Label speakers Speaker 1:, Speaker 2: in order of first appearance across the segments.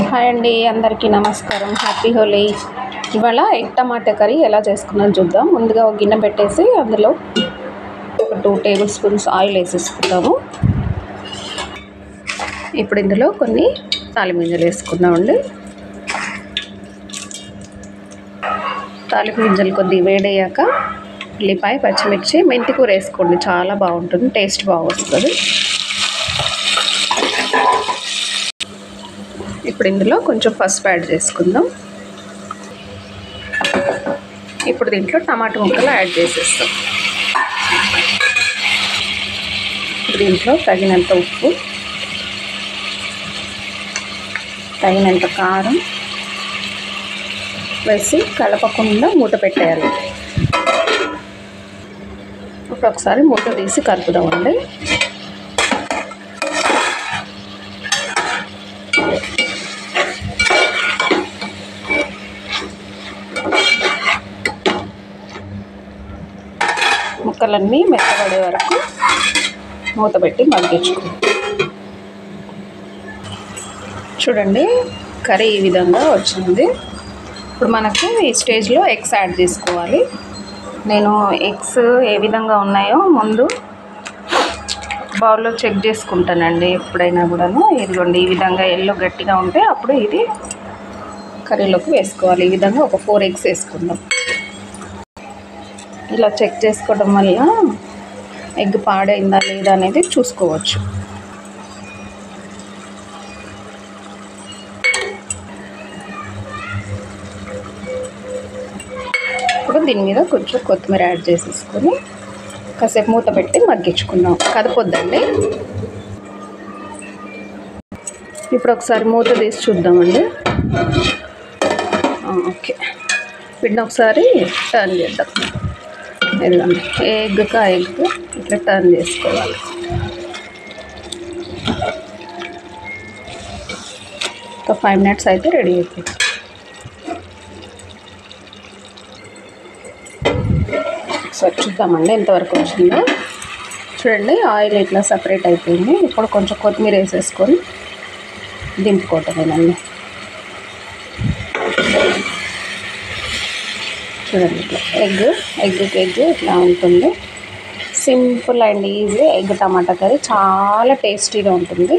Speaker 1: Hi అండి, అందరికీ నమస్కారం. హ్యాపీ హోలీ. ఇవాళ ఎగ్ టమాటా కర్రీ ఎలా చేసుకున్నాను చూద్దాం. ముందుగా ఒక గిన్నె పెట్టేసి అందులో ఒక 2 టేబుల్ స్పూన్స్ ఆయిల్ వేసేసుకుందాము. ఇప్పుడు ఇందులో కొన్ని తాలింపు గింజలు వేసుకుందామండి. తాలింపు గింజలు కొద్దిగా వేడయ్యాక ఉల్లిపాయ, పచ్చిమిర్చి, మెంతి కూర వేసుకోండి, చాలా బాగుంటుంది, టేస్ట్ బాగుంటుంది. ఇప్పుడు ఇందులో కొంచెం పసుపు యాడ్ చేసుకుందాం. ఇప్పుడు దీంట్లో టమాటా ముక్కలు యాడ్ చేసేస్తాం. దీంట్లో తగినంత ఉప్పు, తగినంత కారం వేసి కలపకుండా మూత పెట్టేయాలి. ఇప్పుడు ఒకసారి మూత తీసి కలుపుదామండి. ముక్కలన్నీ మెత్తబడే వరకు మూత పెట్టి మగ్గించుకోండి. చూడండి, కర్రీ ఈ విధంగా వచ్చింది. ఇప్పుడు మనకు ఈ స్టేజ్లో ఎగ్స్ యాడ్ చేసుకోవాలి. నేను ఎగ్స్ ఏ విధంగా ఉన్నాయో ముందు బౌల్లో చెక్ చేసుకుంటానండి ఎప్పుడైనా కూడాను. ఇదిగోండి, ఈ విధంగా ఎల్లో గట్టిగా ఉంటే అప్పుడు ఇది కర్రీలోకి వేసుకోవాలి. ఈ విధంగా ఒక 4 ఎగ్స్ వేసుకుందాం. ఇలా చెక్ చేసుకోవడం వల్ల ఎగ్ పాడైందా లేదా అనేది చూసుకోవచ్చు. ఇప్పుడు దీని మీద కొంచెం కొత్తిమీర యాడ్ చేసేసుకొని కాసేపు మూత పెట్టి మగ్గించుకుందాం. కదపొద్దండి. ఇప్పుడు ఒకసారి మూత తీసి చూద్దామండి. ఓకే, వీటిని ఒకసారి టర్న్ చేద్దాం. ఎందుకంటే ఎగ్కి ఆ ఎగ్ ఇట్లా టర్న్ చేసుకోవాలి. ఒక 5 మినిట్స్ అయితే రెడీ అయిపోయింది. ఒకసారి చూద్దామండి ఎంతవరకు వచ్చిందో. చూడండి, ఆయిల్ ఇట్లా సపరేట్ అయిపోయింది. ఇప్పుడు కొంచెం కొత్తిమీర వేసేసుకొని దింపుకోవటమేనండి. చూడండి, ఇట్లా ఎగ్కి ఎగ్ ఇట్లా ఉంటుంది. Simple and easy egg tomato curry, చాలా టేస్టీగా ఉంటుంది.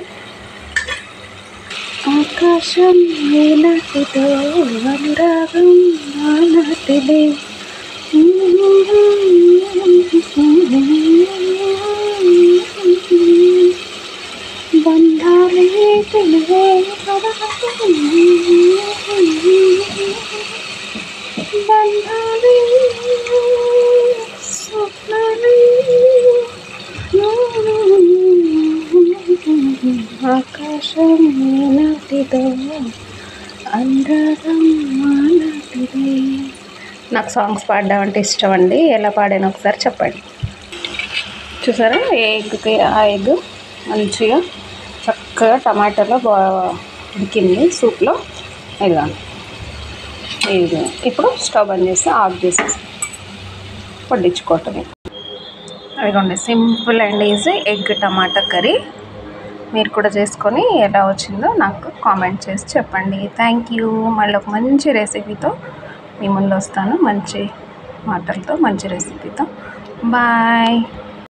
Speaker 1: ఆకాశం నీలటిదో అనురాగం నానాటిదే, బంధాలే తెలివే బంధాలే స్వప్నాలే, ఆకాశం నాటిదో అనురాగం నాటిదే. నాకు సాంగ్స్ పాడడం అంటే ఇష్టం అండి. ఎలా పాడానో ఒకసారి చెప్పండి. చూసారా, ఎగ్కి ఆ ఎగ్ మంచిగా చక్కగా టమాటాలో ఉడికింది సూప్లో. ఇది ఇప్పుడు స్టవ్ బంద్ చేసి ఆఫ్ చేసేసి వడ్డించుకోవటమే. అదిగోండి, simple and easy egg tomato curry. మీరు కూడా చేసుకొని ఎలా వచ్చిందో నాకు కామెంట్ చేసి చెప్పండి. Thank you. మళ్ళీ ఒక మంచి రెసిపీతో మీ ముందు వస్తాను, మంచి మాటలతో, మంచి రెసిపీతో. బాయ్.